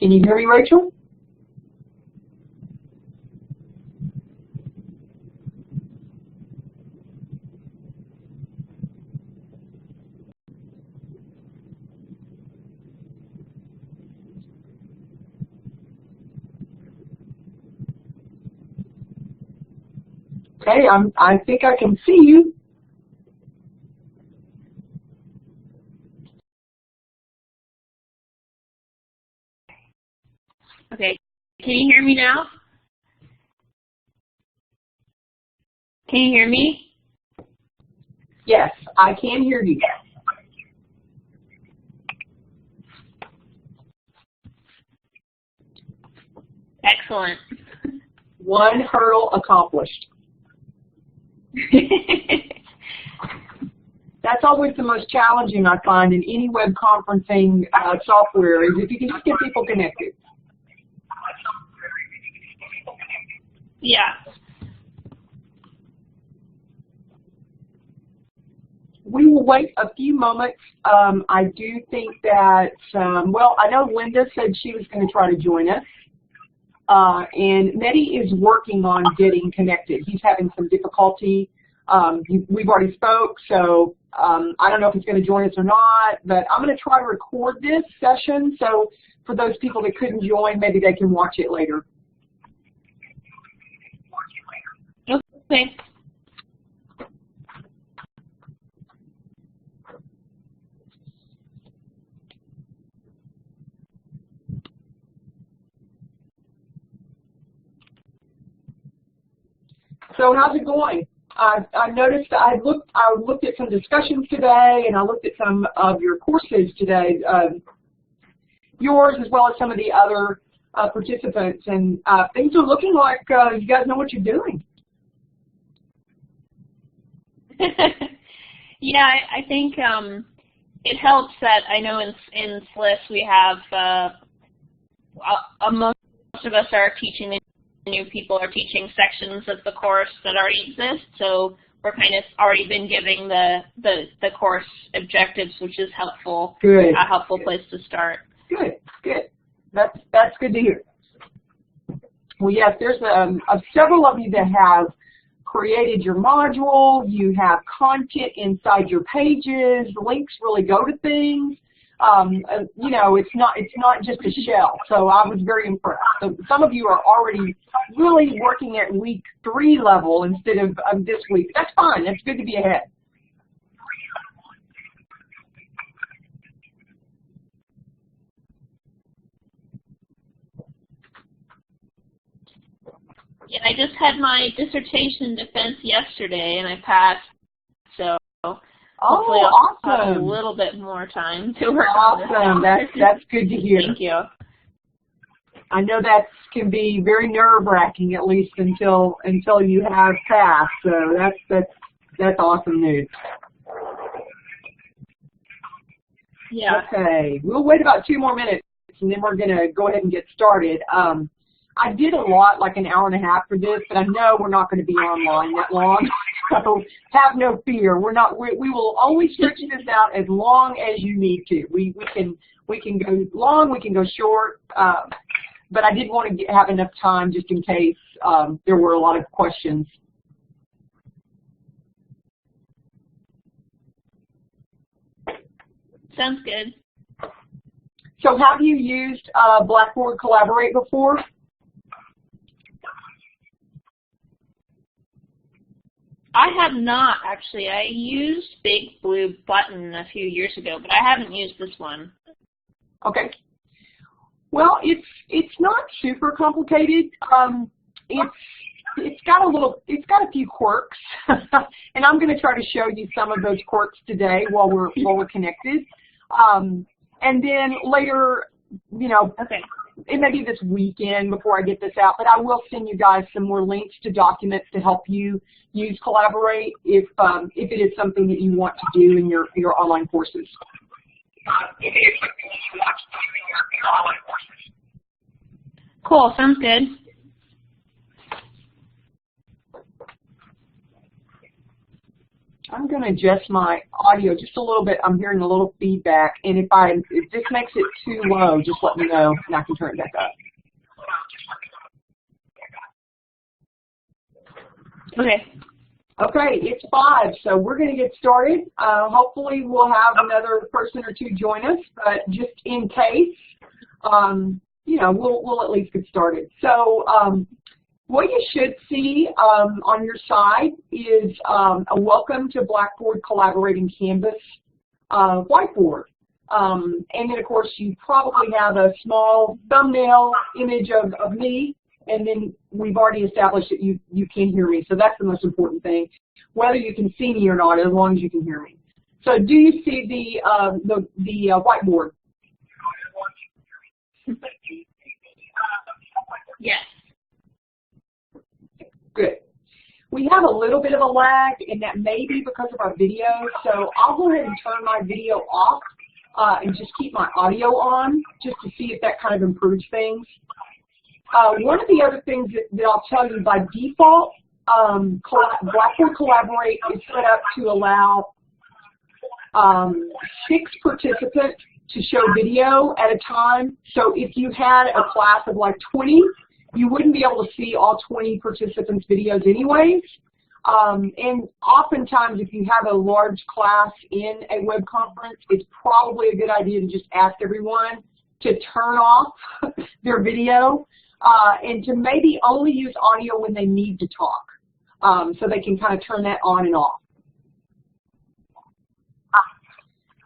Can you hear me, Rachel? Okay, I think I can see you. Okay, can you hear me now? Can you hear me? Yes, I can hear you. Excellent. One hurdle accomplished. That's always the most challenging, I find, in any web conferencing software, is if you can just get people connected. Yeah. We will wait a few moments. I do think that, well, I know Linda said she was going to try to join us. And Mehdi is working on getting connected. He's having some difficulty. We've already spoke, so I don't know if he's going to join us or not, but I'm going to try to record this session, so for those people that couldn't join, maybe they can watch it later. Okay. So how's it going? I noticed I looked at some discussions today, and I looked at some of your courses today, yours as well as some of the other participants, and things are looking like you guys know what you're doing. Yeah, I think it helps that I know in SLIS we have most of us are teaching the new people are teaching sections of the course that already exist, so we're kind of already been giving the course objectives, which is helpful. Good. A helpful place to start. Good, good. That's good to hear. Well, yes, there's several of you that have created your module. You have content inside your pages. The links really go to things. You know, it's not just a shell. So I was very impressed. So some of you are already really working at week 3 level instead of this week. That's fine. That's good to be ahead. Yeah, I just had my dissertation defense yesterday, and I passed. So hopefully I'll have a little bit more time to work on this. Awesome. That's good to hear. Thank you. I know that can be very nerve-wracking, at least until you have passed. So that's awesome news. Yeah. Okay, we'll wait about 2 more minutes, and then we're going to go ahead and get started. I did a lot, like an hour and a half for this, but I know we're not going to be online that long, so have no fear. We will only stretch this out as long as you need to. We can go long, we can go short, but I did want to have enough time just in case there were a lot of questions. Sounds good. So have you used Blackboard Collaborate before? I have not, actually. I used Big Blue Button a few years ago, but I haven't used this one. Okay. Well, it's not super complicated. It's got a few quirks, and I'm going to try to show you some of those quirks today while we're connected. And then later, you know, okay, it may be this weekend before I get this out, but I will send you guys some more links to documents to help you use Collaborate if it is something that you want to do in your online courses. Cool, sounds good. I'm going going to adjust my audio just a little bit. I'm hearing a little feedback, and if this makes it too low, just let me know, and I can turn it back up. Okay. Okay, it's 5, so we're going to get started. Hopefully we'll have another person or two join us, but just in case, you know, we'll at least get started. So what you should see on your side is a welcome to Blackboard Collaborating Canvas whiteboard. And then, of course, you probably have a small thumbnail image of me. And then we've already established that you can hear me, so that's the most important thing, whether you can see me or not, as long as you can hear me. So do you see the whiteboard? Yes. Good. We have a little bit of a lag, and that may be because of our video, so I'll go ahead and turn my video off and just keep my audio on, just to see if that kind of improves things. One of the other things that I'll tell you, by default, Blackboard Collaborate is set up to allow 6 participants to show video at a time. So if you had a class of like 20, you wouldn't be able to see all 20 participants' videos anyways. And oftentimes, if you have a large class in a web conference, it's probably a good idea to just ask everyone to turn off their video. And to maybe only use audio when they need to talk, so they can kind of turn that on and off.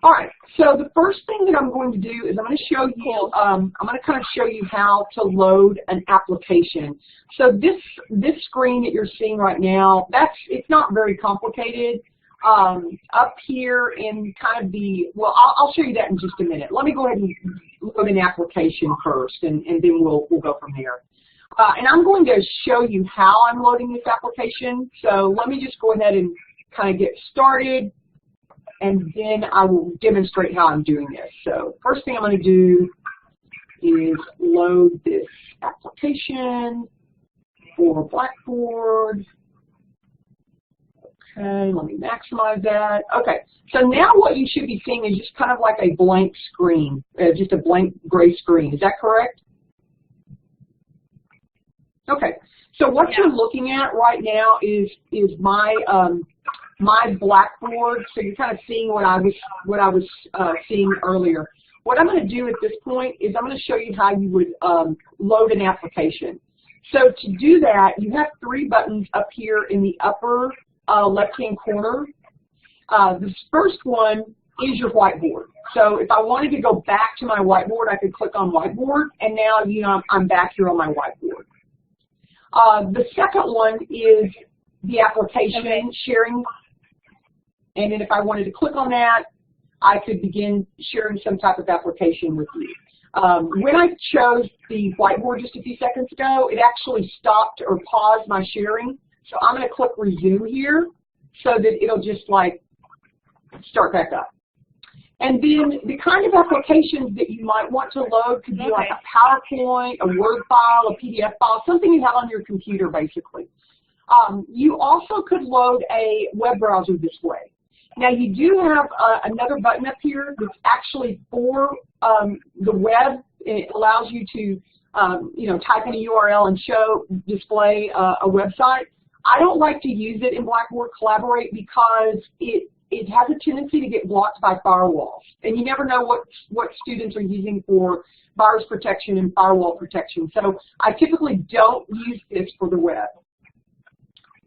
All right, so the first thing that I'm going to do is I'm going to show you, I'm going to kind of show you how to load an application. So this screen that you're seeing right now, it's not very complicated. Up here in kind of well, I'll show you that in just a minute. Let me go ahead and load an application first, and then we'll go from there. And I'm going to show you how I'm loading this application. So let me just go ahead and kind of get started, and then I will demonstrate how I'm doing this. So first thing I'm going to do is load this application for Blackboard. Okay, let me maximize that. Okay, so now what you should be seeing is just kind of like a blank screen, just a blank gray screen. Is that correct? Okay, so what you're looking at right now is my my Blackboard. So you're kind of seeing what I was seeing earlier. What I'm going to do at this point is I'm going to show you how you would load an application. So to do that, you have 3 buttons up here in the upper left-hand corner. This first one is your whiteboard. So if I wanted to go back to my whiteboard, I could click on whiteboard, and now, you know, I'm back here on my whiteboard. The second one is the application sharing, and then if I wanted to click on that, I could begin sharing some type of application with you. When I chose the whiteboard just a few seconds ago, it actually stopped or paused my sharing. So I'm going to click resume here so that it'll just like start back up. And then the kind of applications that you might want to load could be like a PowerPoint, a Word file, a PDF file, something you have on your computer basically. You also could load a web browser this way. Now you do have another button up here that's actually for the web. It allows you to you know, type in a URL and display a website. I don't like to use it in Blackboard Collaborate because it has a tendency to get blocked by firewalls. And you never know what students are using for virus protection and firewall protection. So I typically don't use this for the web.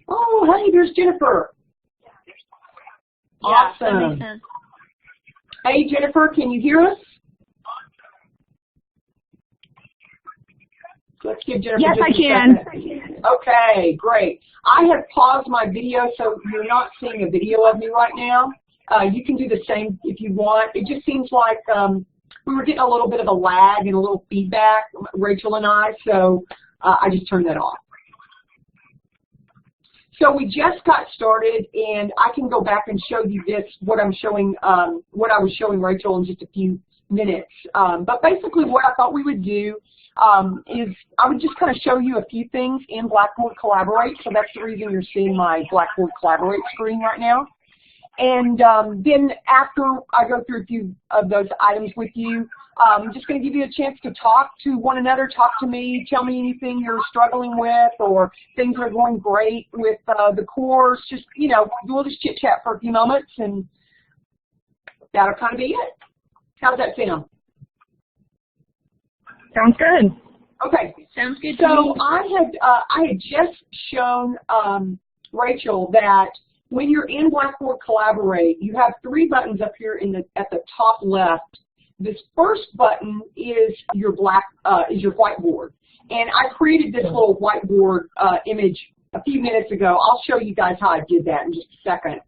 Oh, hey, there's Jennifer. Yeah, awesome. that makes sense. Hey, Jennifer, can you hear us? Let's give Jennifer Yes, just I can. Okay, great. I have paused my video, so you're not seeing a video of me right now. You can do the same if you want. It just seems like we were getting a little bit of a lag and a little feedback, Rachel and I, so I just turned that off. So we just got started, and I can go back and show you what I was showing Rachel in just a few minutes. But basically what I thought we would do is I would just kind of show you a few things in Blackboard Collaborate. So that's the reason you're seeing my Blackboard Collaborate screen right now. And then after I go through a few of those items with you, I'm just going to give you a chance to talk to one another, talk to me, tell me anything you're struggling with or things are going great with the course. Just, you know, we'll just chit-chat for a few moments, and that'll kind of be it. How's that sound? Sounds good. Okay. Sounds good. So I had just shown Rachel that when you're in Blackboard Collaborate, you have 3 buttons up here at the top left. This first button is your whiteboard, and I created this little whiteboard image a few minutes ago. I'll show you guys how I did that in just a second.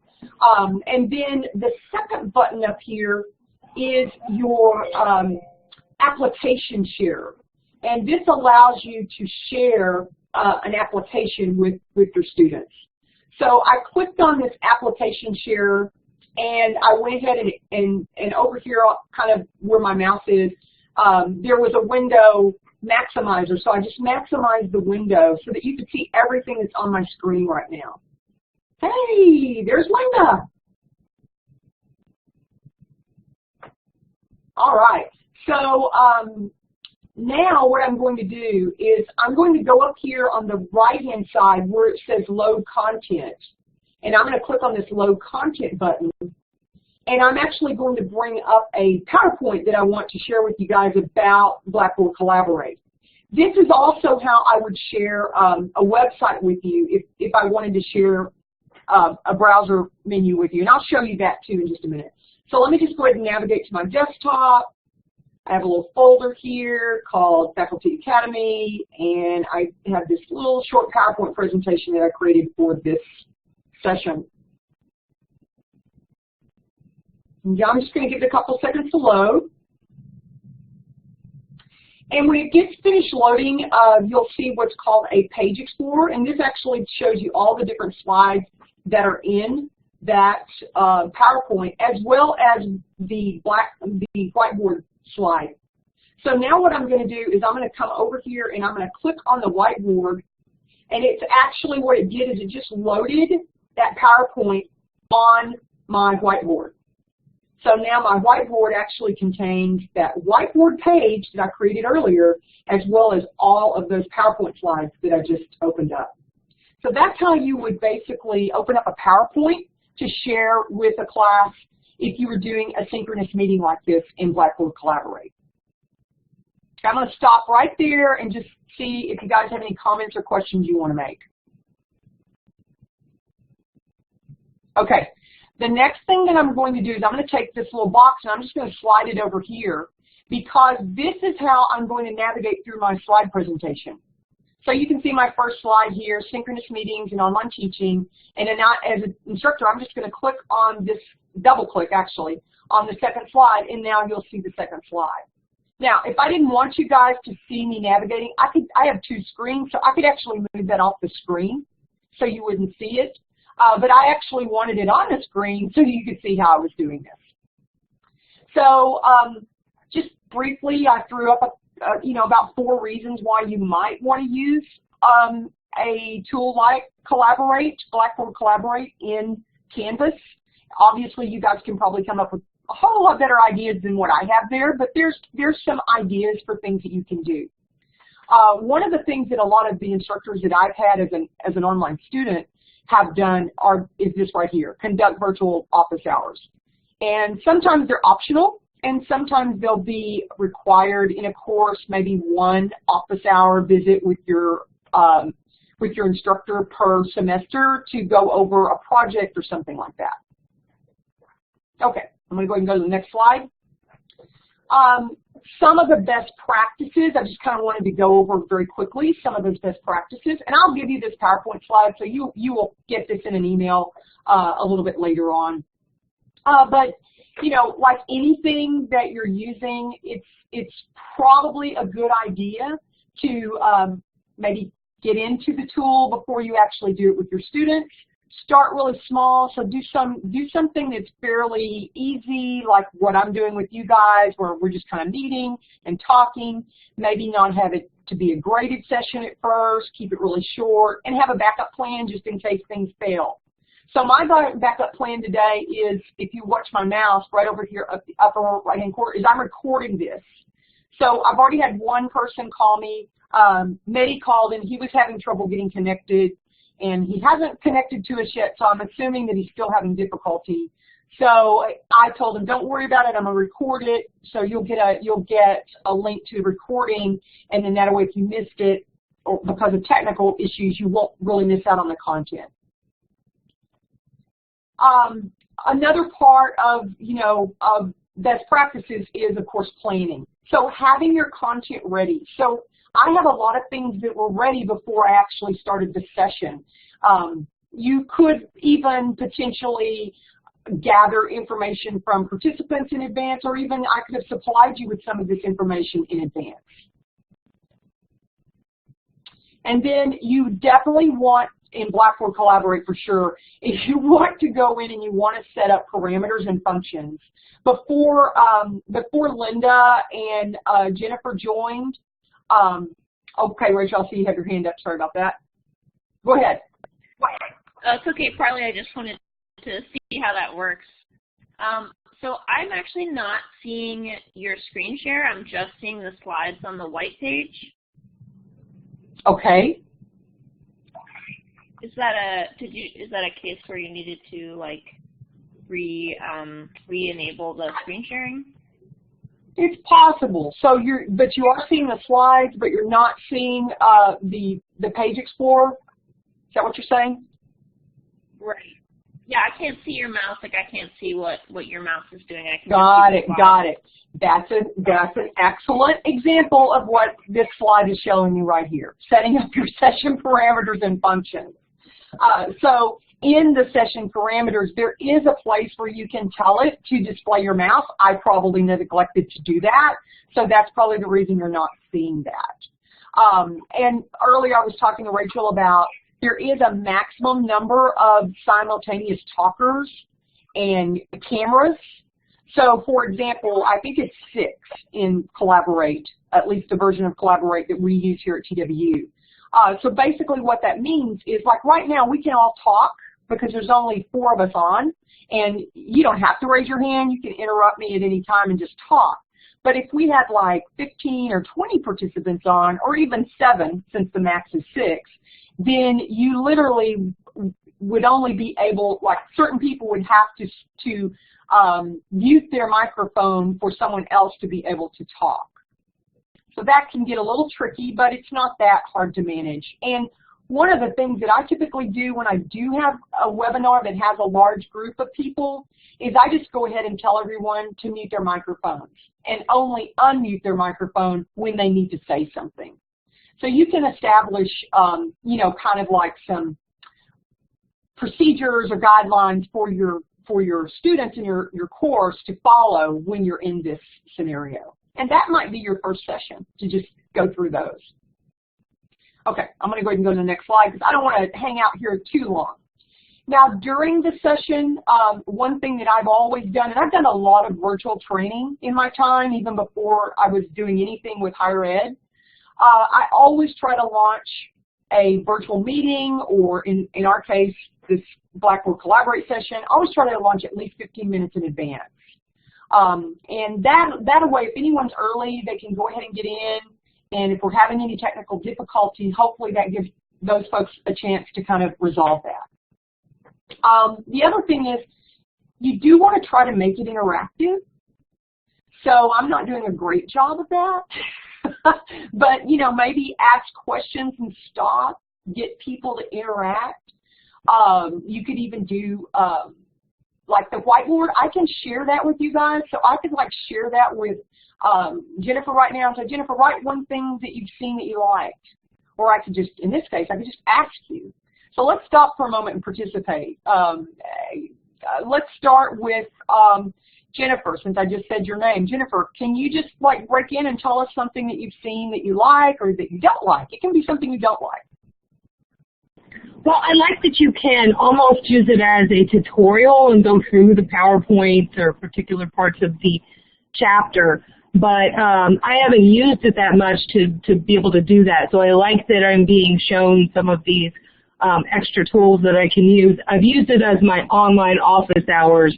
And then the second button up here is your application share, and this allows you to share an application with your students. So I clicked on this application share, and I went ahead and over here, kind of where my mouse is, there was a window maximizer. So I just maximized the window so that you could see everything that's on my screen right now. Hey, there's Linda. All right. So now what I'm going to do is I'm going to go up here on the right-hand side where it says Load Content. And I'm going to click on this Load Content button. And I'm actually going to bring up a PowerPoint that I want to share with you guys about Blackboard Collaborate. This is also how I would share a website with you if I wanted to share a browser menu with you. And I'll show you that too in just a minute. So let me just go ahead and navigate to my desktop. I have a little folder here called Faculty Academy, and I have this little short PowerPoint presentation that I created for this session. Yeah, I'm just going to give it a couple seconds to load. And when it gets finished loading, you'll see what's called a page explorer, and this actually shows you all the different slides that are in that PowerPoint, as well as the whiteboard slide. So now what I'm going to do is I'm going to come over here and I'm going to click on the whiteboard, and it's actually what it did is it just loaded that PowerPoint on my whiteboard. So now my whiteboard actually contains that whiteboard page that I created earlier, as well as all of those PowerPoint slides that I just opened up. So that's how you would basically open up a PowerPoint to share with a class if you were doing a synchronous meeting like this in Blackboard Collaborate. I'm going to stop right there and just see if you guys have any comments or questions you want to make. Okay, the next thing that I'm going to do is I'm going to take this little box and I'm just going to slide it over here, because this is how I'm going to navigate through my slide presentation. So you can see my first slide here, synchronous meetings and online teaching. And then as an instructor, I'm just going to click on this, double click actually, on the second slide, and now you'll see the second slide. Now, if I didn't want you guys to see me navigating, I have 2 screens, so I could actually move that off the screen so you wouldn't see it. But I actually wanted it on the screen so you could see how I was doing this. So just briefly, I threw up about 4 reasons why you might want to use a tool like Blackboard Collaborate in Canvas. Obviously, you guys can probably come up with a whole lot better ideas than what I have there, but there's some ideas for things that you can do. One of the things that a lot of the instructors that I've had as an online student have done is this right here, conduct virtual office hours. And sometimes they're optional, and sometimes they'll be required in a course, maybe 1 office hour visit with your instructor per semester to go over a project or something like that. Okay, I'm going to go ahead and go to the next slide. Some of the best practices, I just kind of wanted to go over very quickly some of those best practices, and I'll give you this PowerPoint slide so you will get this in an email a little bit later on. But you know, like anything that you're using, it's probably a good idea to maybe get into the tool before you actually do it with your students. Start really small, so do something that's fairly easy, like what I'm doing with you guys, where we're just kind of meeting and talking. Maybe not have it to be a graded session at first, keep it really short, and have a backup plan just in case things fail. So my backup plan today is, if you watch my mouse right over here up the upper right-hand corner, is I'm recording this. So I've already had one person call me. Mehdi called and he was having trouble getting connected, and he hasn't connected to us yet, so I'm assuming that he's still having difficulty. So I told him, don't worry about it, I'm going to record it, so you'll get a link to the recording, and then that way if you missed it, or because of technical issues, you won't really miss out on the content. Another part of, of best practices is, of course, planning. So having your content ready. So I have a lot of things that were ready before I actually started the session. You could even potentially gather information from participants in advance, or even I could have supplied you with some of this information in advance. And then you definitely want, in Blackboard Collaborate for sure, if you want to go in and you want to set up parameters and functions. Before Linda and Jennifer joined, okay, Rachel, I see you have your hand up. Sorry about that. Go ahead. It's okay, Parley. I just wanted to see how that works. So I'm actually not seeing your screen share. I'm just seeing the slides on the white page. Okay. Is that a case where you needed to like re-enable the screen sharing? It's possible. So but you are seeing the slides, but you're not seeing the page explorer. Is that what you're saying? Right. Yeah, I can't see your mouse. Like I can't see what your mouse is doing. I can Got it. That's an excellent example of what this slide is showing you right here. Setting up your session parameters and functions. So in the session parameters, there is a place where you can tell it to display your mouse. I probably neglected to do that, so that's probably the reason you're not seeing that. And earlier I was talking to Rachel about there is a maximum number of simultaneous talkers and cameras. So, for example, I think it's 6 in Collaborate, at least the version of Collaborate that we use here at TWU. So basically what that means is, like right now, we can all talk because there's only 4 of us on, and you don't have to raise your hand. You can interrupt me at any time and just talk. But if we had like 15 or 20 participants on, or even 7, since the max is 6, then you literally would only be able, like certain people would have to mute their microphone for someone else to be able to talk. So that can get a little tricky, but it's not that hard to manage. And one of the things that I typically do when I do have a webinar that has a large group of people is I just go ahead and tell everyone to mute their microphones and only unmute their microphone when they need to say something. So you can establish, kind of like some procedures or guidelines for your students in your course to follow when you're in this scenario. And that might be your first session, to just go through those. Okay, I'm going to go ahead and go to the next slide because I don't want to hang out here too long. Now, during the session, one thing that I've always done, and I've done a lot of virtual training in my time, even before I was doing anything with higher ed, I always try to launch a virtual meeting, or in our case, this Blackboard Collaborate session. I always try to launch at least 15 minutes in advance. And that way, if anyone's early, they can go ahead and get in. And if we're having any technical difficulty, hopefully that gives those folks a chance to kind of resolve that. The other thing is, you do want to try to make it interactive. So I'm not doing a great job of that. But, maybe ask questions and stop, get people to interact. You could even do, like the whiteboard. I can share that with you guys. So I could, like, share that with Jennifer right now and say, Jennifer, write one thing that you've seen that you liked. Or I could just, in this case, I could just ask you. So let's stop for a moment and participate. Let's start with Jennifer, since I just said your name. Jennifer, can you just like break in and tell us something that you've seen that you like or that you don't like? It can be something you don't like. Well, I like that you can almost use it as a tutorial and go through the PowerPoints or particular parts of the chapter, but I haven't used it that much to be able to do that. So I like that I'm being shown some of these extra tools that I can use. I've used it as my online office hours,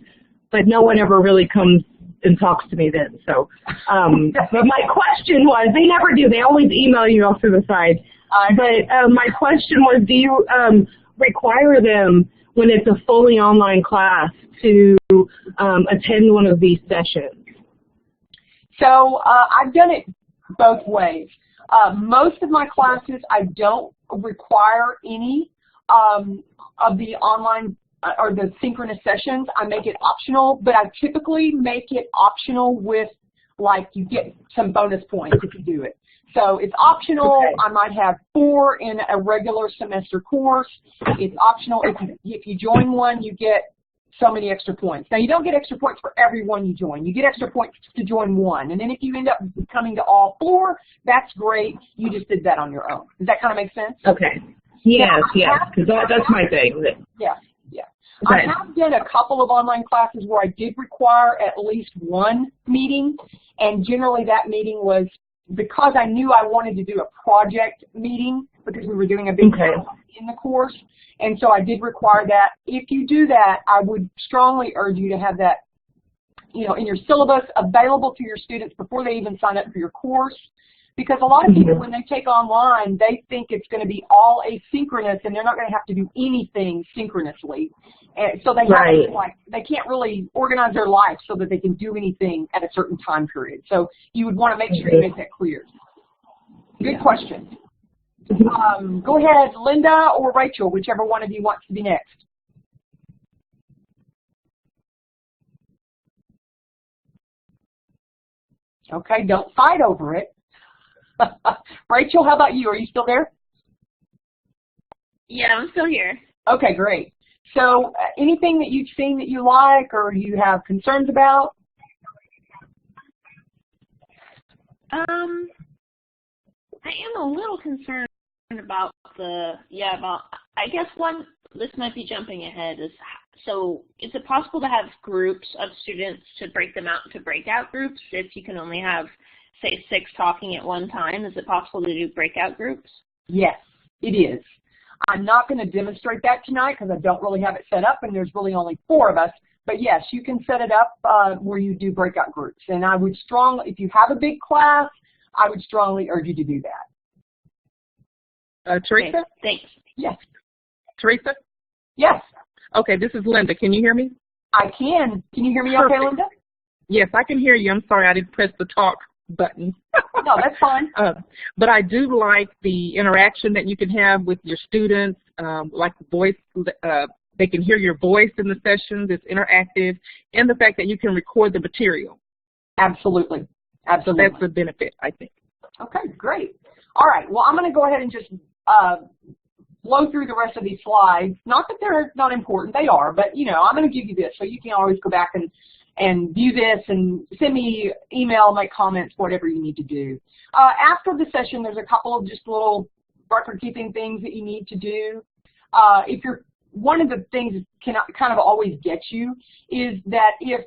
but no one ever really comes and talks to me then. So, but my question was, they never do. They always email you off to the side. But my question was, do you require them when it's a fully online class to attend one of these sessions? So I've done it both ways. Most of my classes, I don't require any of the online or the synchronous sessions. I make it optional, but I typically make it optional with, like, you get some bonus points if you do it. So it's optional. Okay. I might have 4 in a regular semester course. It's optional. If you join one, you get so many extra points. Now, you don't get extra points for every one you join. You get extra points to join one. And then if you end up coming to all 4, that's great. You just did that on your own. Does that kind of make sense? Okay. Yes, because that's my thing. Yeah, yeah. Okay. I have done a couple of online classes where I did require at least one meeting, and generally that meeting was because I knew I wanted to do a project meeting because we were doing a big in the course, and so I did require that. If you do that, I would strongly urge you to have that, you know, in your syllabus available to your students before they even sign up for your course. Because a lot of people, when they take online, they think it's going to be all asynchronous, and they're not going to have to do anything synchronously. And so they have, like, they can't really organize their life so that they can do anything at a certain time period. So you would want to make sure you make that clear. Good question. Go ahead, Linda or Rachel, whichever one of you wants to be next. Okay, don't fight over it. Rachel, how about you? Are you still there? Yeah, I'm still here. Okay, great. So anything that you've seen that you like or you have concerns about? I am a little concerned about I guess this might be jumping ahead, so is it possible to have groups of students to break them out into breakout groups if you can only have, say, 6 talking at one time? Is it possible to do breakout groups? Yes, it is. I'm not going to demonstrate that tonight because I don't really have it set up and there's really only 4 of us. But yes, you can set it up where you do breakout groups. And I would strongly, if you have a big class, I would strongly urge you to do that. Teresa? Okay, thanks. Yes. Teresa? Yes. Okay, this is Linda. Can you hear me? I can. Can you hear me okay, Linda? Yes, I can hear you. I'm sorry I didn't press the talk button. No, that's fine. But I do like the interaction that you can have with your students, like voice. They can hear your voice in the sessions. It's interactive, and the fact that you can record the material. Absolutely. Absolutely. So that's a benefit, I think. Okay, great. All right, well, I'm going to go ahead and just blow through the rest of these slides. Not that they're not important, they are, but, you know, I'm going to give you this so you can always go back and view this and send me email, make comments, whatever you need to do. After the session, there's a couple of just little record-keeping things that you need to do. One of the things that can kind of always get you is that if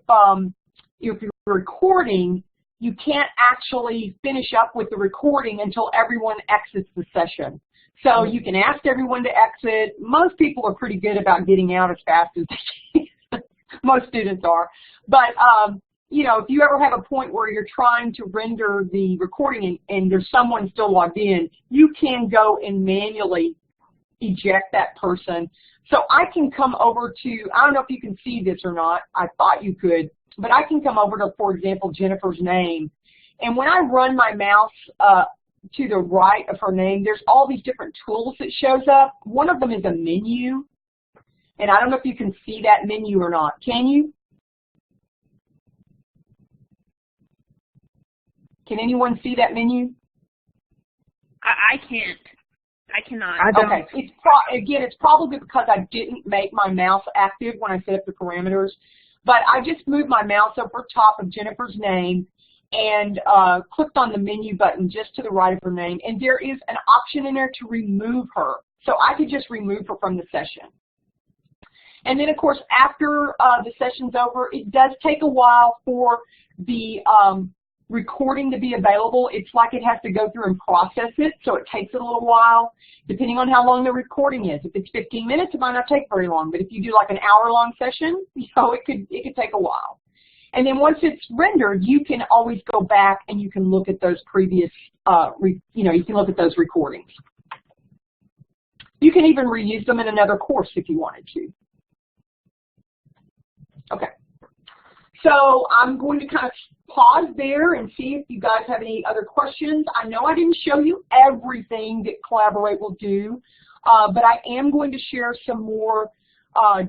you're recording, you can't actually finish up with the recording until everyone exits the session. So you can ask everyone to exit. Most people are pretty good about getting out as fast as they can. Most students are. But, you know, if you ever have a point where you're trying to render the recording and there's someone still logged in, you can go and manually eject that person. So I can come over to, I don't know if you can see this or not. I thought you could. But I can come over to, for example, Jennifer's name. And when I run my mouse to the right of her name, there's all these different tools that shows up. One of them is a menu. And I don't know if you can see that menu or not. Can you? Can anyone see that menu? I can't. I cannot. Okay. It's probably because I didn't make my mouse active when I set up the parameters. But I just moved my mouse over top of Jennifer's name and clicked on the menu button just to the right of her name. And there is an option in there to remove her. So I could just remove her from the session. And then, of course, after the session's over, it does take a while for the recording to be available, it's like it has to go through and process it, so it takes it a little while, depending on how long the recording is. If it's 15 minutes, it might not take very long, but if you do like an hour-long session, it could take a while. And then once it's rendered, you can always go back and you can look at those previous, you can look at those recordings. You can even reuse them in another course if you wanted to. Okay. So I'm going to kind of pause there and see if you guys have any other questions. I know I didn't show you everything that Collaborate will do, but I am going to share some more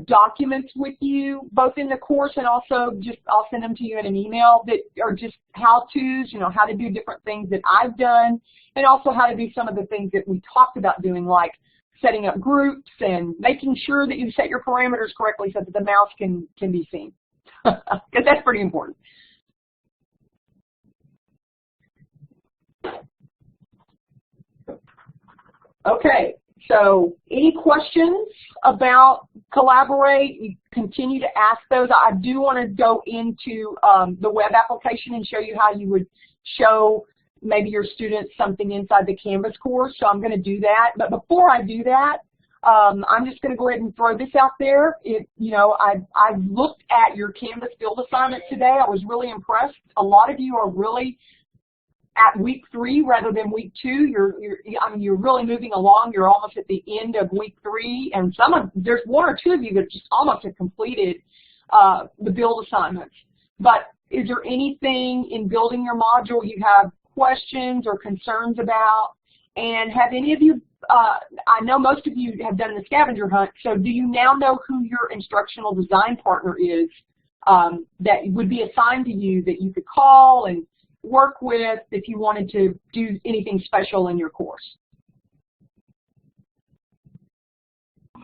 documents with you, both in the course and also just I'll send them to you in an email that are just how-tos, how to do different things that I've done, and also how to do some of the things that we talked about doing, like setting up groups and making sure that you set your parameters correctly so that the mouse can be seen, because that's pretty important. Okay, so any questions about Collaborate? You continue to ask those. I do want to go into the web application and show you how you would show maybe your students something inside the Canvas course, so I'm going to do that. But before I do that, I'm just going to go ahead and throw this out there. I looked at your Canvas field assignment today. I was really impressed. A lot of you are really at week 3 rather than week 2. You're really moving along. You're almost at the end of week 3, and there's 1 or 2 of you that just almost have completed the build assignments. But is there anything in building your module you have questions or concerns about? And have any of you, I know most of you have done the scavenger hunt, so do you now know who your instructional design partner is that would be assigned to you that you could call and work with if you wanted to do anything special in your course?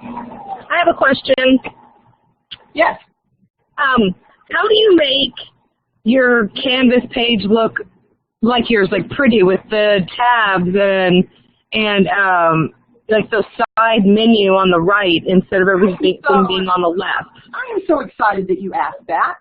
I have a question. Yes. How do you make your Canvas page look like yours, like pretty with the tabs and like the side menu on the right instead of everything being on the left? I am so excited that you asked that.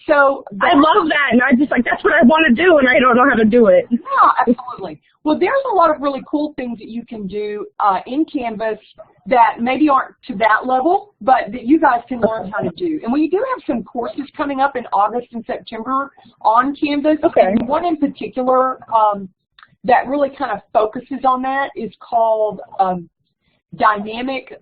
So I love that, and I just that's what I want to do, and I don't know how to do it. Yeah, absolutely. Well, there's a lot of really cool things that you can do in Canvas that maybe aren't to that level, but that you guys can learn how to do. And we do have some courses coming up in August and September on Canvas. Okay. And one in particular that really kind of focuses on that is called Dynamic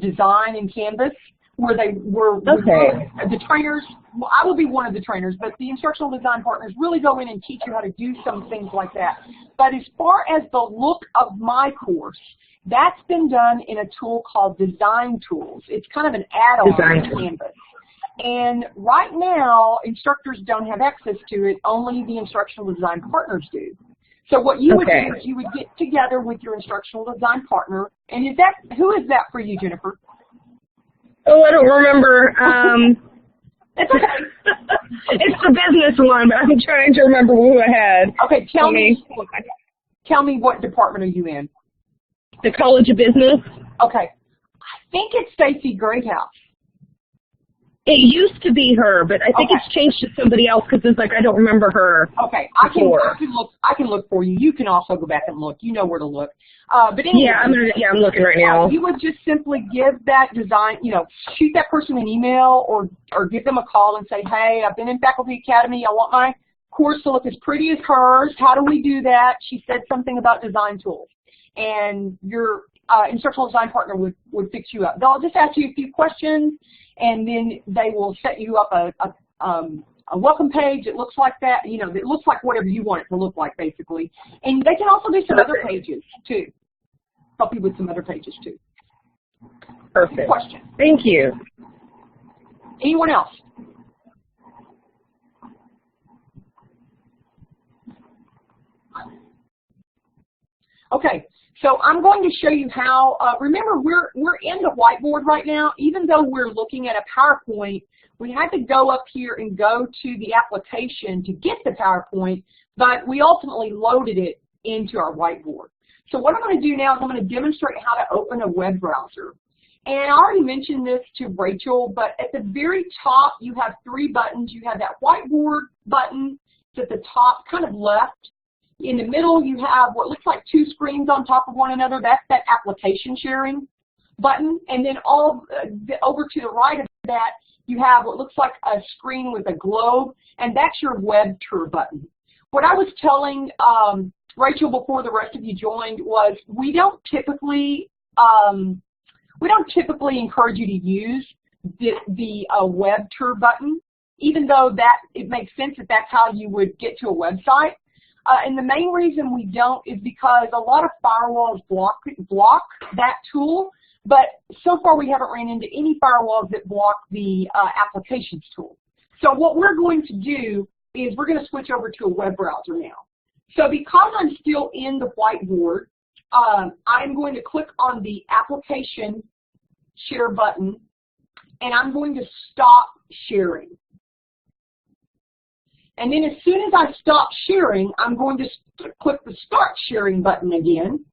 Design in Canvas, where the trainers, well, I will be one of the trainers, but the instructional design partners really go in and teach you how to do some things like that. But as far as the look of my course, that's been done in a tool called Design Tools. It's kind of an add-on to Canvas. And right now, instructors don't have access to it, only the instructional design partners do. So what you would do is you would get together with your instructional design partner, and who is that for you, Jennifer? Oh, I don't remember. It's okay. It's the business one, but I'm trying to remember who I had. Okay, tell me what department are you in? The College of Business. Okay. I think it's Stacy Greathouse. It used to be her, but I think it's changed to somebody else because it's I don't remember her. Okay, I can look for you. You can also go back and look. You know where to look. But anyway, I'm looking right now. You would just simply give that design, shoot that person an email or give them a call and say, hey, I've been in Faculty Academy. I want my course to look as pretty as hers. How do we do that? She said something about design tools. And your instructional design partner would fix you up. They'll just ask you a few questions, and then they will set you up a welcome page. It looks like that. It looks like whatever you want it to look like, basically. And they can also do some other pages, too. Help you with some other pages, too. Perfect. Question. Thank you. Anyone else? Okay. So I'm going to show you how, remember we're in the whiteboard right now. Even though we're looking at a PowerPoint, we had to go up here and go to the application to get the PowerPoint, but we ultimately loaded it into our whiteboard. So what I'm going to do now is I'm going to demonstrate how to open a web browser. And I already mentioned this to Rachel, but at the very top you have 3 buttons. You have that whiteboard button, at the top, kind of left. In the middle, you have what looks like two screens on top of one another. That's that application sharing button. And then over to the right of that, you have what looks like a screen with a globe, and that's your web tour button. What I was telling Rachel before the rest of you joined was we don't typically encourage you to use the web tour button, even though that it makes sense that that's how you would get to a website. And the main reason we don't is because a lot of firewalls block that tool, but so far we haven't ran into any firewalls that block the applications tool. So what we're going to do is we're going to switch over to a web browser now. So because I'm still in the whiteboard, I'm going to click on the application share button, and I'm going to stop sharing. And then as soon as I stop sharing, I'm going to click the Start Sharing button again.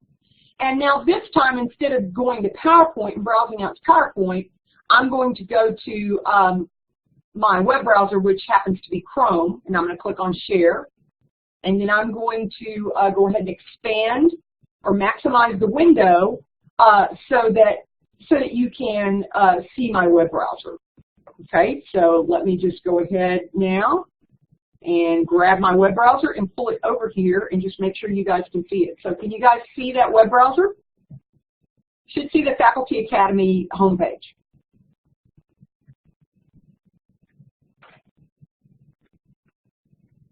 And now this time, instead of going to PowerPoint and browsing out to PowerPoint, I'm going to go to my web browser, which happens to be Chrome, and I'm going to click on Share. And then I'm going to go ahead and expand or maximize the window so that you can see my web browser. Okay, so let me just go ahead now and grab my web browser and pull it over here and just make sure you guys can see it. So can you guys see that web browser? Should see the Faculty Academy homepage.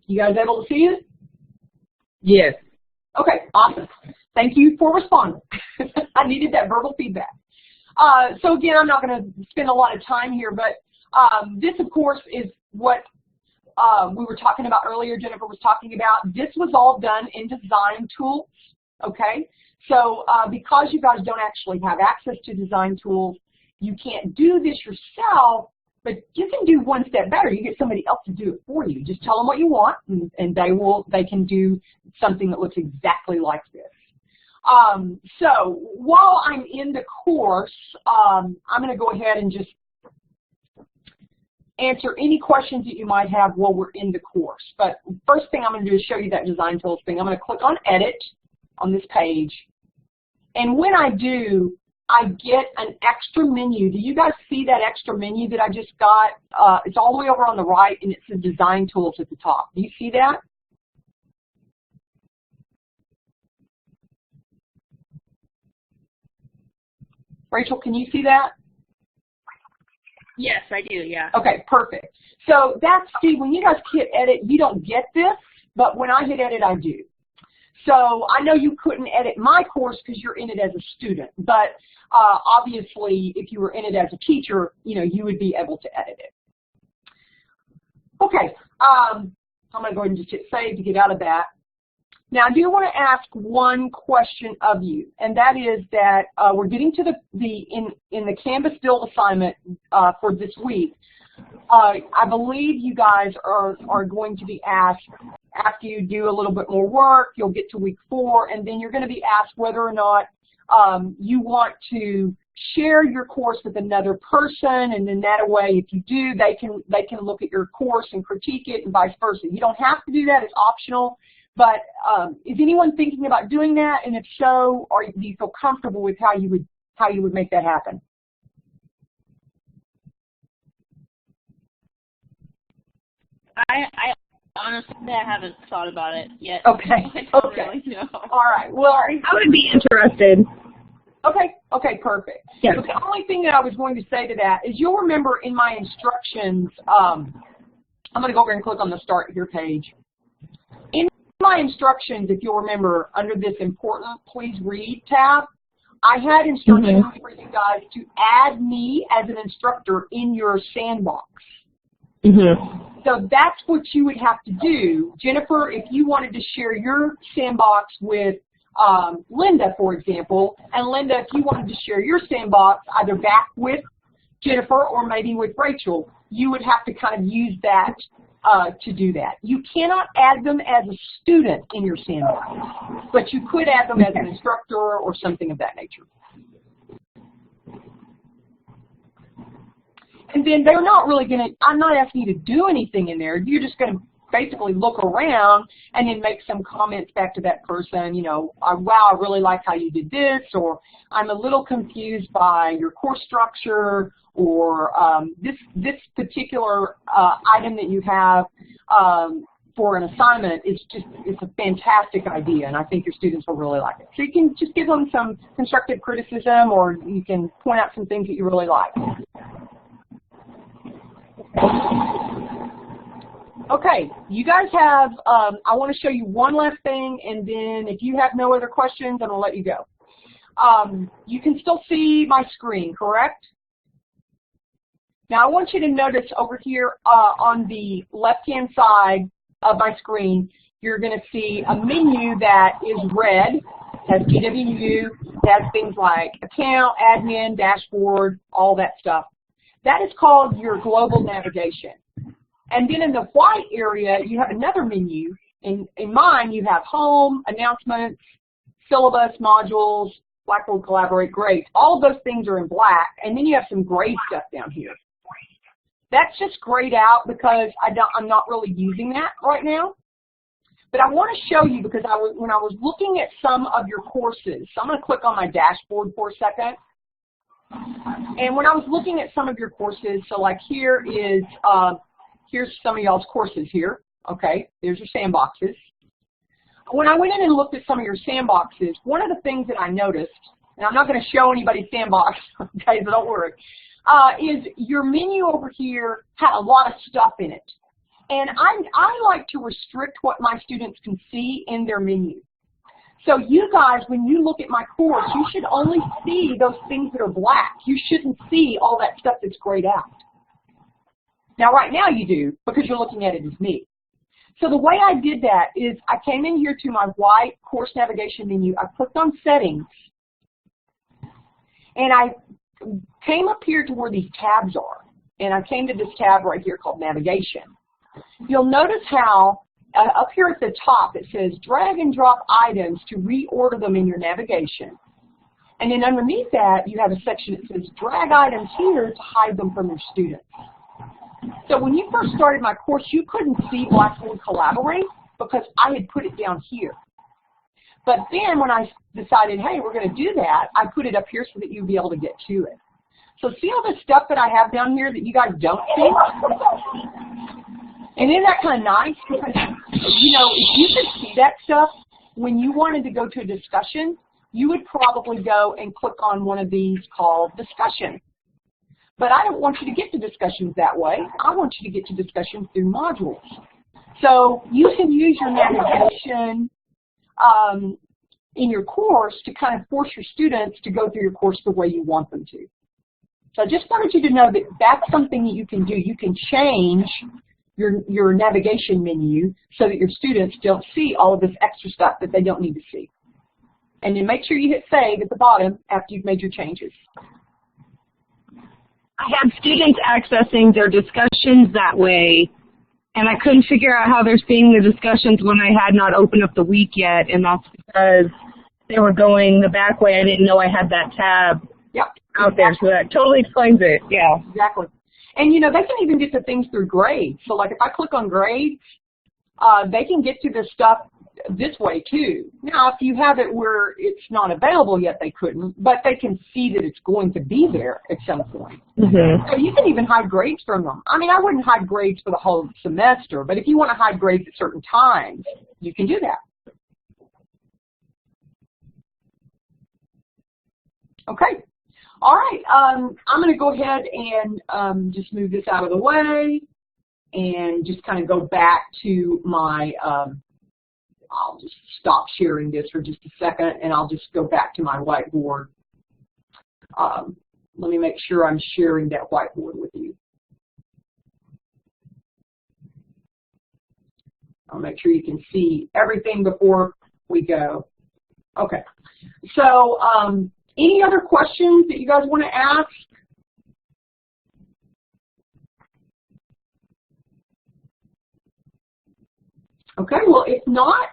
You guys able to see it? Yes. Okay, awesome. Thank you for responding. I needed that verbal feedback. So again, I'm not going to spend a lot of time here, but this, of course, is what we were talking about earlier, Jennifer was talking about. This was all done in Design Tools, okay? So because you guys don't actually have access to Design Tools, you can't do this yourself, but you can do one step better. You get somebody else to do it for you. Just tell them what you want, and they can do something that looks exactly like this. So while I'm in the course, I'm going to go ahead and just answer any questions that you might have while we're in the course. But first thing I'm going to do is show you that Design Tools thing. I'm going to click on Edit on this page. And when I do, I get an extra menu. Do you guys see that extra menu that I just got? It's all the way over on the right, and it says Design Tools at the top. Do you see that? Rachel, can you see that? Yes, I do, yeah. Okay, perfect. So that's, see, when you guys hit edit, you don't get this, but when I hit edit, I do. So I know you couldn't edit my course because you're in it as a student, but obviously if you were in it as a teacher, you know, you would be able to edit it. Okay, I'm going to go ahead and just hit save to get out of that. Now, I do want to ask one question of you, and that is that we're getting to in the Canvas build assignment for this week. I believe you guys are going to be asked, after you do a little bit more work, you'll get to week 4, and then you're going to be asked whether or not you want to share your course with another person, and then that way, if you do, they can look at your course and critique it, and vice versa. You don't have to do that; it's optional. But is anyone thinking about doing that? And if so, do you feel comfortable with how you would make that happen? I honestly haven't thought about it yet. Okay. I don't really know. All right. Well, I would be interested. Okay. Okay. Perfect. Yes. But the only thing that I was going to say to that is you'll remember in my instructions. I'm going to go over and click on the Start Here page. In my instructions, if you'll remember, under this Important Please Read tab, I had instructions for you guys to add me as an instructor in your sandbox. So that's what you would have to do. Jennifer, if you wanted to share your sandbox with Linda, for example, and Linda, if you wanted to share your sandbox either back with Jennifer or maybe with Rachel, you would have to kind of use that to do that. You cannot add them as a student in your sandbox, but you could add them as an instructor or something of that nature. And then they're not really going to, I'm not asking you to do anything in there. You're just going to basically look around and then make some comments back to that person, you know, wow, I really like how you did this, or I'm a little confused by your course structure, or this particular item that you have for an assignment it's a fantastic idea, and I think your students will really like it. So you can just give them some constructive criticism, or you can point out some things that you really like. Okay, you guys have, I want to show you one last thing, and then if you have no other questions, I'm going to let you go. You can still see my screen, correct? Now I want you to notice over here on the left-hand side of my screen, you're going to see a menu that is red, has GWU, has things like account, admin, dashboard, all that stuff. That is called your global navigation. And then in the white area, you have another menu. In mine, you have home, announcements, syllabus, modules, Blackboard, Collaborate, grades. All of those things are in black. And then you have some grade stuff down here. That's just grayed out because I'm not really using that right now. But I want to show you because when I was looking at some of your courses, so I'm going to click on my dashboard for a second. And when I was looking at some of your courses, so like here is, here's some of y'all's courses here. Okay, there's your sandboxes. When I went in and looked at some of your sandboxes, one of the things that I noticed, and I'm not going to show anybody's sandbox, okay, so don't worry, is your menu over here had a lot of stuff in it. And I like to restrict what my students can see in their menu. So you guys, when you look at my course, you should only see those things that are black. You shouldn't see all that stuff that's grayed out. Now right now you do, because you're looking at it as me. So the way I did that is I came in here to my white course navigation menu, I clicked on settings, and I came up here to where these tabs are. And I came to this tab right here called navigation. You'll notice how up here at the top it says drag and drop items to reorder them in your navigation. And then underneath that you have a section that says drag items here to hide them from your students. So when you first started my course, you couldn't see Blackboard Collaborate because I had put it down here. But then when I decided, hey, we're going to do that, I put it up here so that you'd be able to get to it. So see all the stuff that I have down here that you guys don't see? And isn't that kind of nice? Because, you know, if you could see that stuff, when you wanted to go to a discussion, you would probably go and click on one of these called discussion. But I don't want you to get to discussions that way. I want you to get to discussions through modules. So you can use your navigation in your course to kind of force your students to go through your course the way you want them to. So I just wanted you to know that that's something that you can do. You can change your navigation menu so that your students don't see all of this extra stuff that they don't need to see. And then make sure you hit save at the bottom after you've made your changes. I had students accessing their discussions that way, and I couldn't figure out how they're seeing the discussions when I had not opened up the week yet, and that's because they were going the back way. I didn't know I had that tab out there, so that totally explains it. Yeah. Exactly. And, you know, they can even get to things through grades. So, like, if I click on grades, they can get to this stuff this way, too. Now, if you have it where it's not available yet, they couldn't, but they can see that it's going to be there at some point. Mm-hmm. So you can even hide grades from them. I mean, I wouldn't hide grades for the whole semester, but if you want to hide grades at certain times, you can do that. Okay. All right. I'm going to go ahead and just move this out of the way and just kind of go back to my I'll just stop sharing this for just a second, and I'll just go back to my whiteboard. Let me make sure I'm sharing that whiteboard with you. I'll make sure you can see everything before we go. Okay. So any other questions that you guys want to ask? Okay, well, if not,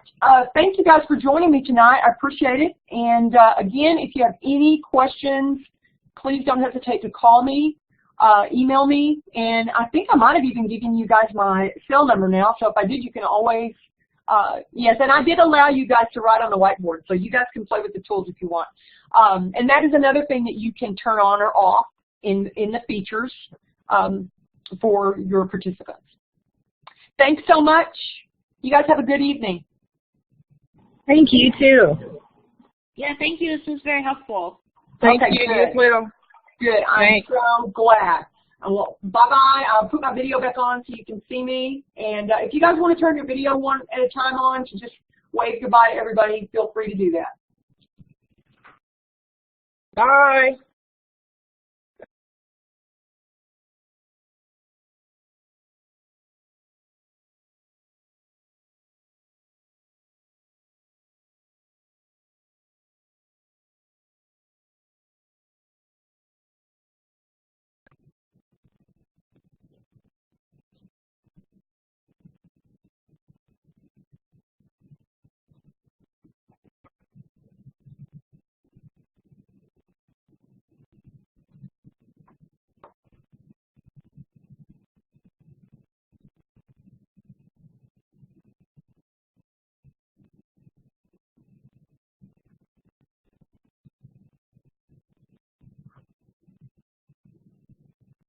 thank you guys for joining me tonight. I appreciate it. And again, if you have any questions, please don't hesitate to call me. email me, and I think I might have even given you guys my cell number now, so if I did, you can always, yes, and I did allow you guys to write on the whiteboard, so you guys can play with the tools if you want. And that is another thing that you can turn on or off in the features for your participants. Thanks so much. You guys have a good evening. Thank you, too. Yeah, thank you. This was very helpful. Thank Okay, you good. as well. Good. I'm so glad. Well, bye-bye. I'll put my video back on so you can see me. And if you guys want to turn your video one at a time on to just wave goodbye to everybody, feel free to do that. Bye.